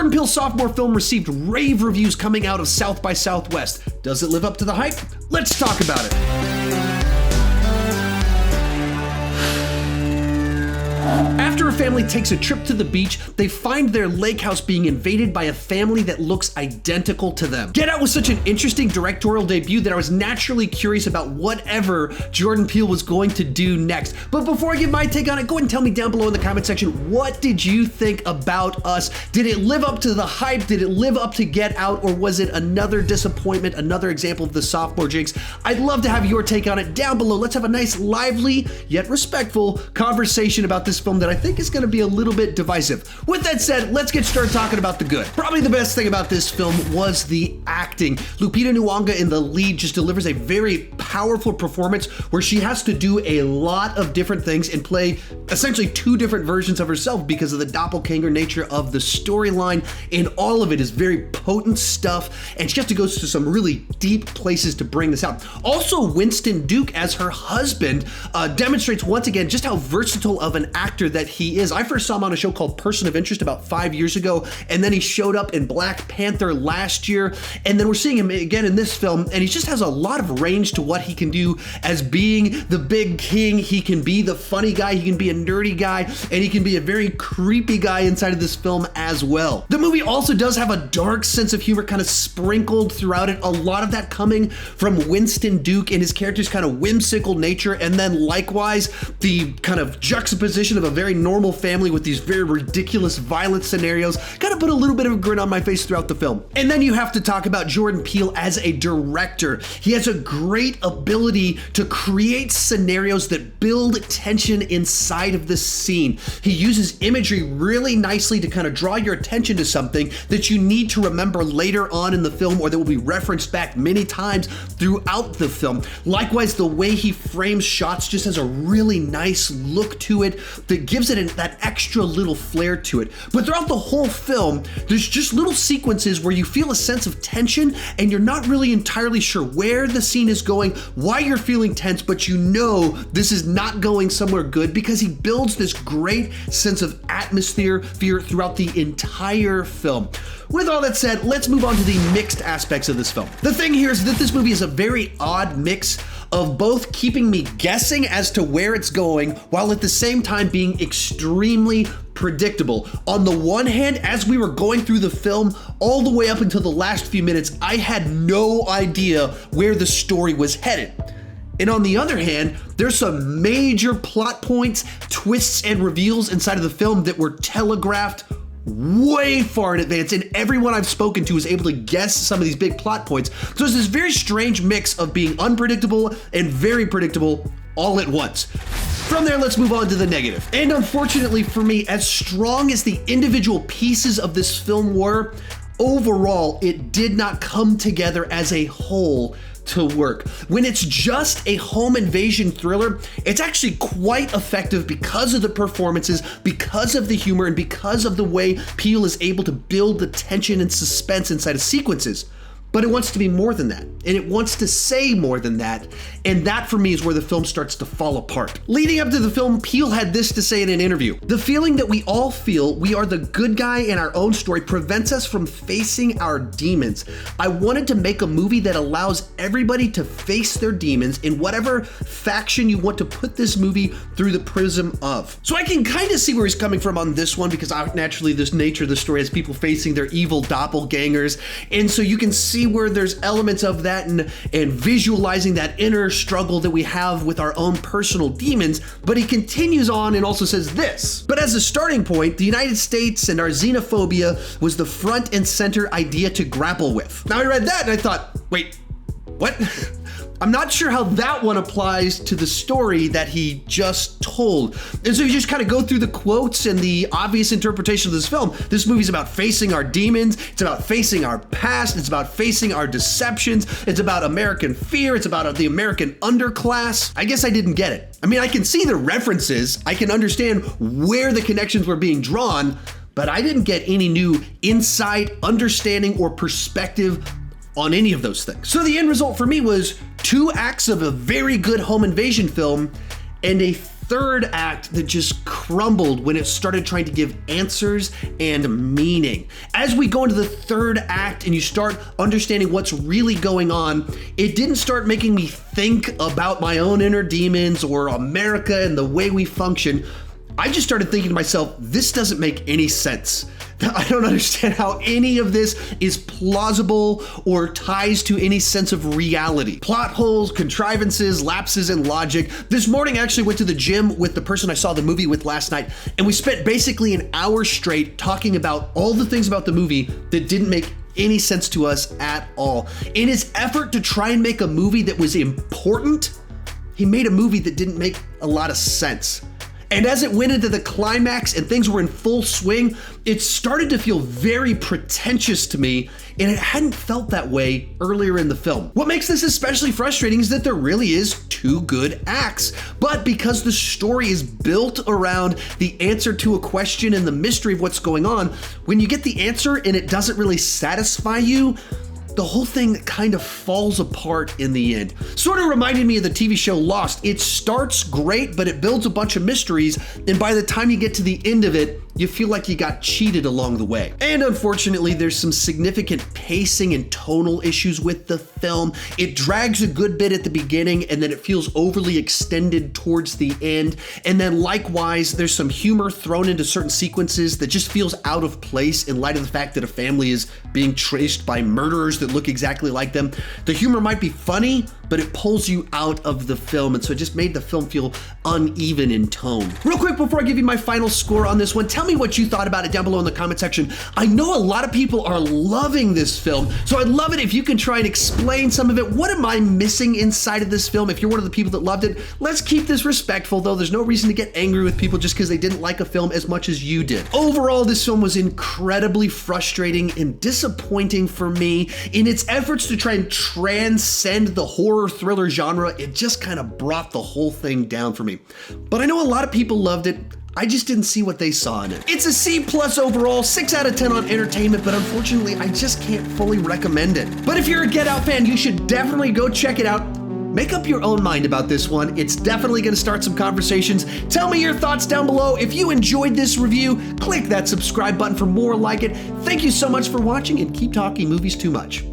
Jordan Peele's sophomore film received rave reviews coming out of South by Southwest. Does it live up to the hype? Let's talk about it. After a family takes a trip to the beach, they find their lake house being invaded by a family that looks identical to them. Get Out was such an interesting directorial debut that I was naturally curious about whatever Jordan Peele was going to do next. But before I give my take on it, go ahead and tell me down below in the comment section, what did you think about Us? Did it live up to the hype? Did it live up to Get Out? Or was it another disappointment, another example of the sophomore jinx? I'd love to have your take on it down below. Let's have a nice, lively, yet respectful conversation about this film that I think is going to be a little bit divisive. With that said, let's get started talking about the good. Probably the best thing about this film was the acting. Lupita Nyong'o in the lead just delivers a very powerful performance where she has to do a lot of different things and play essentially two different versions of herself because of the doppelganger nature of the storyline, and all of it is very potent stuff, and she has to go to some really deep places to bring this out. Also, Winston Duke as her husband demonstrates once again just how versatile of an actor that he is. I first saw him on a show called Person of Interest about 5 years ago, and then he showed up in Black Panther last year, and then we're seeing him again in this film, and he just has a lot of range to what he can do as being the big king. He can be the funny guy, he can be a nerdy guy, and he can be a very creepy guy inside of this film as well. The movie also does have a dark sense of humor kind of sprinkled throughout it, a lot of that coming from Winston Duke and his character's kind of whimsical nature, and then likewise the kind of juxtaposition of a very normal family with these very ridiculous violent scenarios kind of put a little bit of a grin on my face throughout the film. And then you have to talk about Jordan Peele as a director. He has a great ability to create scenarios that build tension inside of the scene. He uses imagery really nicely to kind of draw your attention to something that you need to remember later on in the film, or that will be referenced back many times throughout the film. Likewise, the way he frames shots just has a really nice look to it that gives it that extra little flair to it. But throughout the whole film, there's just little sequences where you feel a sense of tension and you're not really entirely sure where the scene is going, why you're feeling tense, but you know this is not going somewhere good because he builds this great sense of atmosphere throughout the entire film. With all that said, let's move on to the mixed aspects of this film. The thing here is that this movie is a very odd mix of both keeping me guessing as to where it's going while at the same time being extremely predictable. On the one hand, as we were going through the film, all the way up until the last few minutes, I had no idea where the story was headed. And on the other hand, there's some major plot points, twists, and reveals inside of the film that were telegraphed way far in advance, and everyone I've spoken to is able to guess some of these big plot points. So it's this very strange mix of being unpredictable and very predictable all at once. From there, let's move on to the negative. And unfortunately for me, as strong as the individual pieces of this film were, overall, it did not come together as a whole to work. When it's just a home invasion thriller, it's actually quite effective because of the performances, because of the humor, and because of the way Peele is able to build the tension and suspense inside of sequences. But it wants to be more than that, and it wants to say more than that, and that for me is where the film starts to fall apart. Leading up to the film, Peele had this to say in an interview: "The feeling that we all feel we are the good guy in our own story prevents us from facing our demons. I wanted to make a movie that allows everybody to face their demons in whatever faction you want to put this movie through the prism of." So I can kind of see where he's coming from on this one, because naturally this nature of the story has people facing their evil doppelgangers, and so you can see where there's elements of that and visualizing that inner struggle that we have with our own personal demons. But he continues on and also says this: "But as a starting point, the United States and our xenophobia was the front and center idea to grapple with." Now I read that and I thought, wait, what? I'm not sure how that one applies to the story that he just told. And so you just kind of go through the quotes and the obvious interpretation of this film. This movie's about facing our demons. It's about facing our past. It's about facing our deceptions. It's about American fear. It's about the American underclass. I guess I didn't get it. I mean, I can see the references. I can understand where the connections were being drawn, but I didn't get any new insight, understanding, or perspective on any of those things. So the end result for me was 2 acts of a very good home invasion film and a third act that just crumbled when it started trying to give answers and meaning. As we go into the third act and you start understanding what's really going on, it didn't start making me think about my own inner demons or America and the way we function. I just started thinking to myself, this doesn't make any sense. I don't understand how any of this is plausible or ties to any sense of reality. Plot holes, contrivances, lapses in logic. This morning I actually went to the gym with the person I saw the movie with last night, and we spent basically an hour straight talking about all the things about the movie that didn't make any sense to us at all. In his effort to try and make a movie that was important, he made a movie that didn't make a lot of sense. And as it went into the climax and things were in full swing, it started to feel very pretentious to me, and it hadn't felt that way earlier in the film. What makes this especially frustrating is that there really is two good acts, but because the story is built around the answer to a question and the mystery of what's going on, when you get the answer and it doesn't really satisfy you, the whole thing kind of falls apart in the end. Sort of reminded me of the TV show Lost. It starts great, but it builds a bunch of mysteries, and by the time you get to the end of it, you feel like you got cheated along the way. And unfortunately, there's some significant pacing and tonal issues with the film. It drags a good bit at the beginning, and then it feels overly extended towards the end. And then likewise, there's some humor thrown into certain sequences that just feels out of place in light of the fact that a family is being traced by murderers that look exactly like them. The humor might be funny, but it pulls you out of the film, and so it just made the film feel uneven in tone. Real quick before I give you my final score on this one, tell me what you thought about it down below in the comment section. I know a lot of people are loving this film, so I'd love it if you can try and explain some of it. What am I missing inside of this film? If you're one of the people that loved it, let's keep this respectful, though. There's no reason to get angry with people just because they didn't like a film as much as you did. Overall, this film was incredibly frustrating and disappointing for me. In its efforts to try and transcend the horror thriller genre, it just kind of brought the whole thing down for me. But I know a lot of people loved it. I just didn't see what they saw in it. It's a C+ overall, 6 out of 10 on entertainment, but unfortunately, I just can't fully recommend it. But if you're a Get Out fan, you should definitely go check it out. Make up your own mind about this one. It's definitely gonna start some conversations. Tell me your thoughts down below. If you enjoyed this review, click that subscribe button for more like it. Thank you so much for watching, and keep talking movies too much.